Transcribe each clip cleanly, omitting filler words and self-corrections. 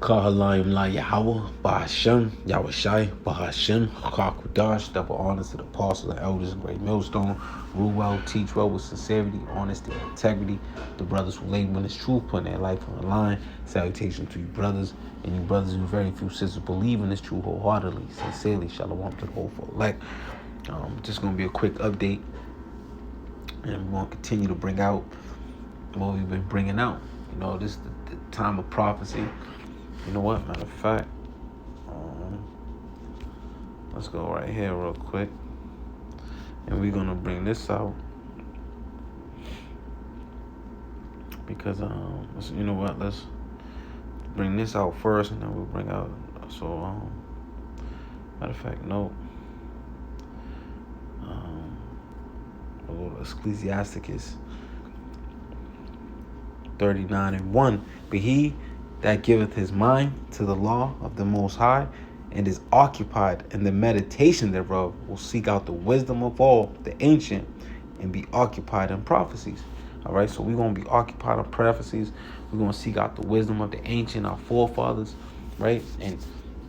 Kahalayim La Yahweh, Bahashem, Yahushai, Bahashem, Hakudash, double honors to the apostles and elders in Great Millstone. Rule well, teach well with sincerity, honesty, and integrity. The brothers who labor in this truth, putting their life on the line. Salutation to you brothers, and you brothers who very few sisters believe in this truth wholeheartedly, sincerely. Shalom to the whole for elect. Just going to be a quick update, and we're going to continue to bring out what we've been bringing out. You know, this is the time of prophecy. You know what? Matter of fact, let's go right here real quick, and we're gonna bring this out because you know what? Let's bring this out first, and then we'll bring out. So, matter of fact, no. We'll go to Ecclesiasticus 39:1. But he that giveth his mind to the law of the Most High, and is occupied in the meditation thereof, will seek out the wisdom of all the ancient, and be occupied in prophecies. All right, so we're going to be occupied in prophecies. We're going to seek out the wisdom of the ancient, our forefathers, right? And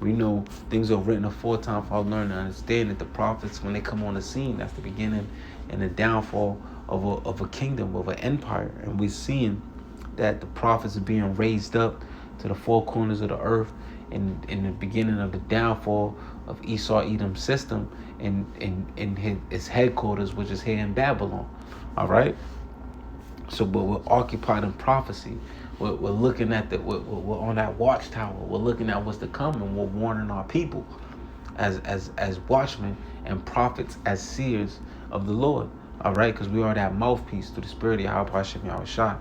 we know things are written aforetime for our learning and understand that the prophets, when they come on the scene, that's the beginning and the downfall of a kingdom, of an empire. And we're seeing that the prophets are being raised up to the four corners of the earth in the beginning of the downfall of Esau Edom's system in its headquarters, which is here in Babylon. All right. So, but we're occupied in prophecy. We're looking at we're on that watchtower. We're looking at what's to come, and we're warning our people as watchmen and prophets, as seers of the Lord. All right, because we are that mouthpiece through the Spirit of Yahweh Hashem Yahushai.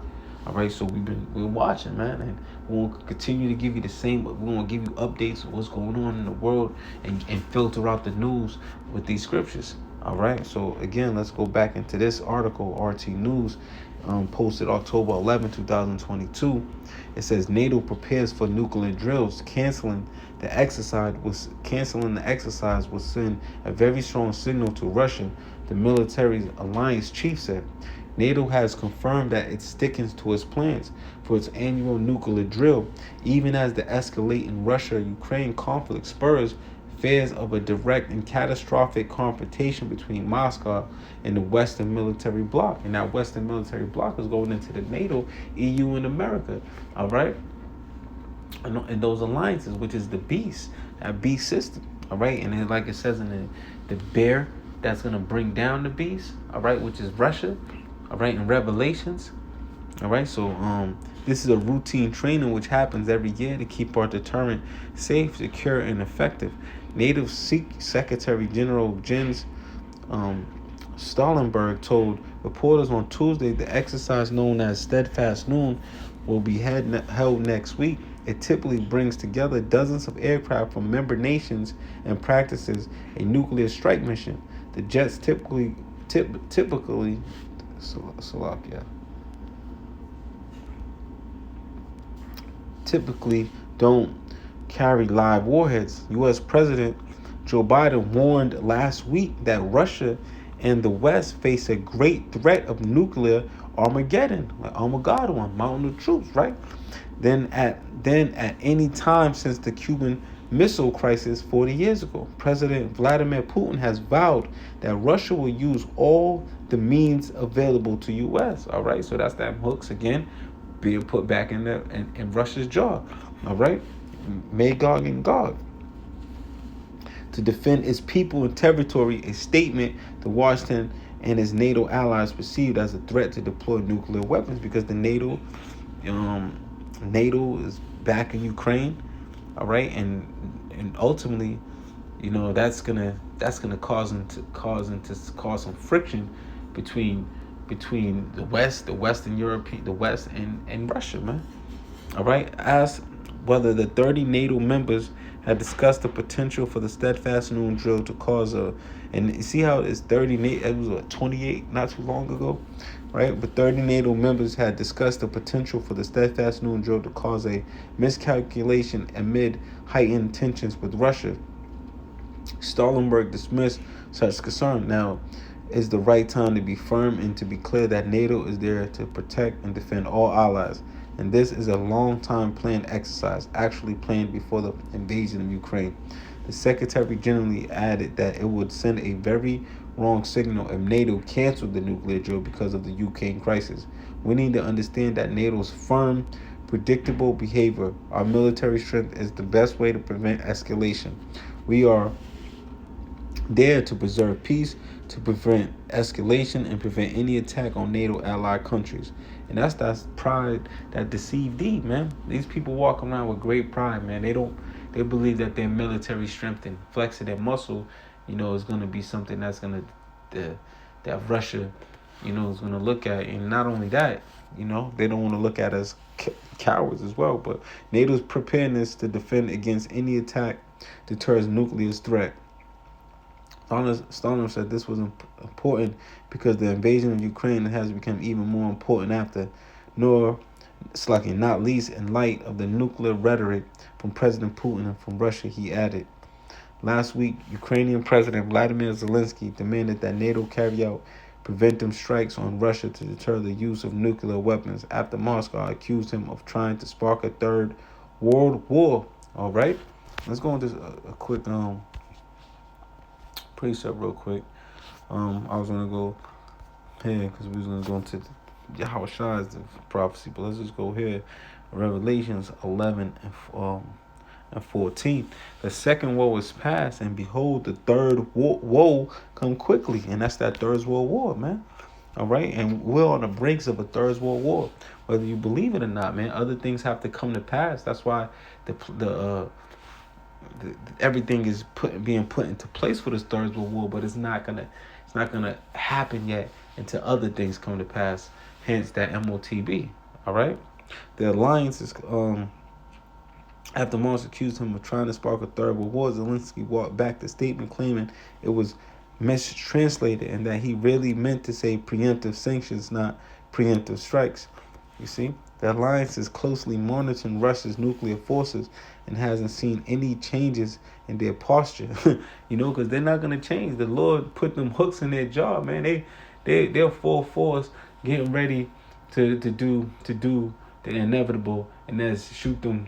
All right, so we're watching, man, and we'll continue to give you the same. We're gonna give you updates of what's going on in the world and filter out the news with these scriptures. All right, so again, let's go back into this article, RT News, posted October 11, 2022. It says NATO prepares for nuclear drills. Canceling the exercise will send a very strong signal to Russia, the military alliance chief said. NATO has confirmed that it's sticking to its plans for its annual nuclear drill, even as the escalating Russia-Ukraine conflict spurs fears of a direct and catastrophic confrontation between Moscow and the Western military bloc. And that Western military bloc is going into the NATO, EU, and America. All right? And those alliances, which is the beast, that beast system. All right? And then, like it says in the bear that's going to bring down the beast, all right, which is Russia. All right, in Revelations. All right, so this is a routine training which happens every year to keep our deterrent safe, secure, and effective. NATO Secretary General Jens Stoltenberg told reporters on Tuesday the exercise, known as Steadfast Noon, will be held next week. It typically brings together dozens of aircraft from member nations and practices a nuclear strike mission. The jets typically don't carry live warheads. U.S. President Joe Biden warned last week that Russia and the West face a great threat of nuclear Armageddon, mountain of troops, right? Then at any time since the Cuban Missile Crisis 40 years ago. President Vladimir Putin has vowed that Russia will use all the means available to U.S. All right, so that's that hooks again being put back in Russia's jaw. All right, Magog and Gog, to defend its people and territory, a statement the Washington and its NATO allies perceived as a threat to deploy nuclear weapons, because the NATO is back in Ukraine. All right, and ultimately, you know, that's gonna cause some friction between the West, the Western Europe, the West and Russia, man. All right, asked whether the 30 NATO members had discussed the potential for the Steadfast Noon drill to cause and you see how it's 30, it was 28 not too long ago, right? But 30 NATO members had discussed the potential for the Steadfast Noon drill to cause a miscalculation amid heightened tensions with Russia. Stoltenberg dismissed such concern. Now is the right time to be firm and to be clear that NATO is there to protect and defend all allies. And this is a long time planned exercise, actually planned before the invasion of Ukraine. The Secretary General added that it would send a very wrong signal if NATO canceled the nuclear deal because of the Ukraine crisis. We need to understand that NATO's firm, predictable behavior, our military strength, is the best way to prevent escalation. We are there to preserve peace, to prevent escalation, and prevent any attack on NATO allied countries. And that's pride that deceived thee, man. These people walk around with great pride, man. They believe that their military strength and flexing their muscle, is gonna be something that's gonna that Russia, is gonna look at. And not only that, they don't want to look at us cowards as well. But NATO's preparedness to defend against any attack deters nuclear threat. Stalin said this was important because the invasion of Ukraine has become even more important after, nor not least in light of the nuclear rhetoric from President Putin and from Russia, he added. Last week, Ukrainian President Vladimir Zelensky demanded that NATO carry out preventive strikes on Russia to deter the use of nuclear weapons after Moscow accused him of trying to spark a third world war. All right, let's go into a quick precept real quick. I was gonna go here because we was gonna go into Yahweh prophecy, but let's just go here. Revelations 11 and 14. The second woe is past, and behold, the third woe come quickly, and that's that third world war, man. All right, and we're on the brinks of a third world war, whether you believe it or not, man. Other things have to come to pass. That's why everything is being put into place for this third world war, but it's not gonna happen yet until other things come to pass. Hence that MOTB. All right, the alliance is after Moscow accused him of trying to spark a third world war. Zelensky walked back the statement, claiming it was mistranslated and that he really meant to say preemptive sanctions, not preemptive strikes. You see, the alliance is closely monitoring Russia's nuclear forces and hasn't seen any changes in their posture. Because they're not gonna change. The Lord put them hooks in their jaw, man. They're full force, getting ready to do the inevitable, and that's shoot them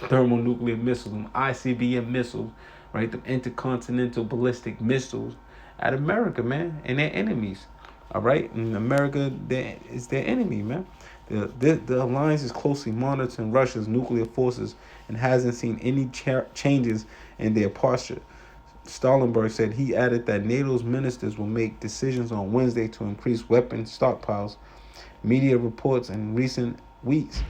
thermonuclear missiles, them ICBM missiles, right? Them intercontinental ballistic missiles at America, man, and their enemies. All right, and America is their enemy, man. The alliance is closely monitoring Russia's nuclear forces and hasn't seen any changes in their posture. Stoltenberg said. He added that NATO's ministers will make decisions on Wednesday to increase weapon stockpiles. Media reports in recent weeks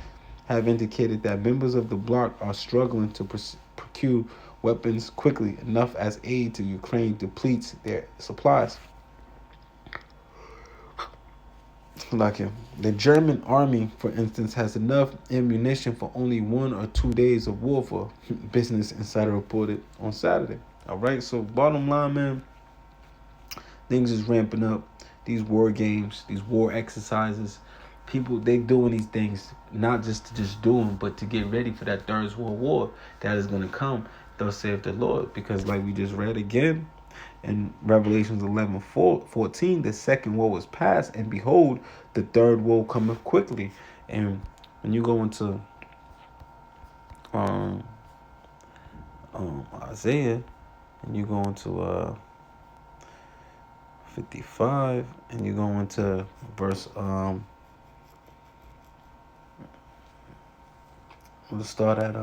have indicated that members of the bloc are struggling to procure weapons quickly enough as aid to Ukraine depletes their supplies. The German army, for instance, has enough ammunition for only 1 or 2 days of warfare, Business Insider reported on Saturday. All right, so bottom line, man, things is ramping up. These war games, these war exercises, people, they doing these things not just to just do them, but to get ready for that third world war that is going to come, thus saith the Lord. Because like we just read again in Revelations 11:14, the second woe is past, and behold, the third woe cometh quickly. And when you go into Isaiah, and you go into 55, and you go into verse we'll start at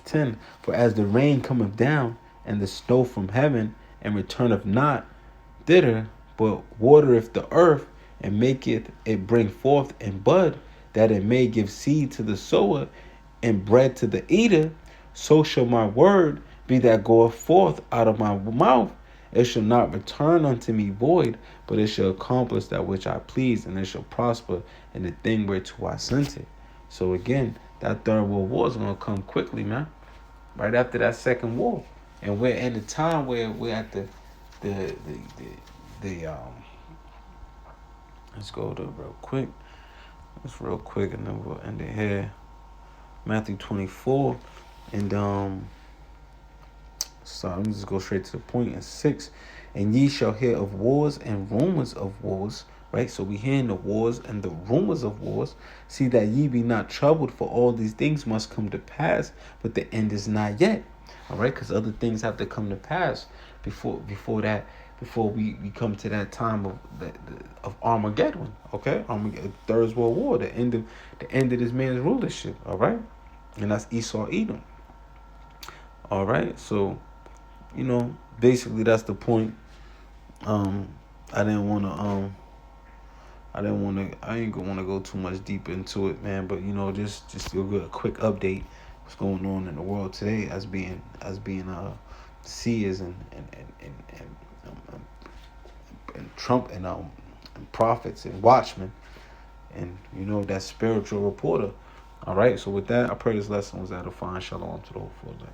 10. For as the rain cometh down, and the snow from heaven, and returneth not thither, but watereth the earth, and maketh it bring forth and bud, that it may give seed to the sower, and bread to the eater, so shall my word be that goeth forth out of my mouth. It shall not return unto me void, but it shall accomplish that which I please, and it shall prosper in the thing whereto I sent it. So again, that third world war is going to come quickly, man. Right after that second war. And we're in the time where we're at the let's go to real quick. It's real quick, and then we'll end it here. Matthew 24, and so I'm just go straight to the point. In 6, and ye shall hear of wars and rumors of wars. Right? So we hearing the wars and the rumors of wars. See that ye be not troubled, for all these things must come to pass, but the end is not yet. All right, because other things have to come to pass before that, before we come to that time of Armageddon. Okay, Armageddon, Third World War, the end of this man's rulership. All right, and that's Esau Edom. All right, so basically that's the point. Um, I didn't want to I ain't gonna want to go too much deep into it, man. But just a quick update. What's going on in the world today, as being seers and Trump and prophets and watchmen, and that spiritual reporter. All right. So with that, I pray this lesson was edifying. Shalom to the whole full day.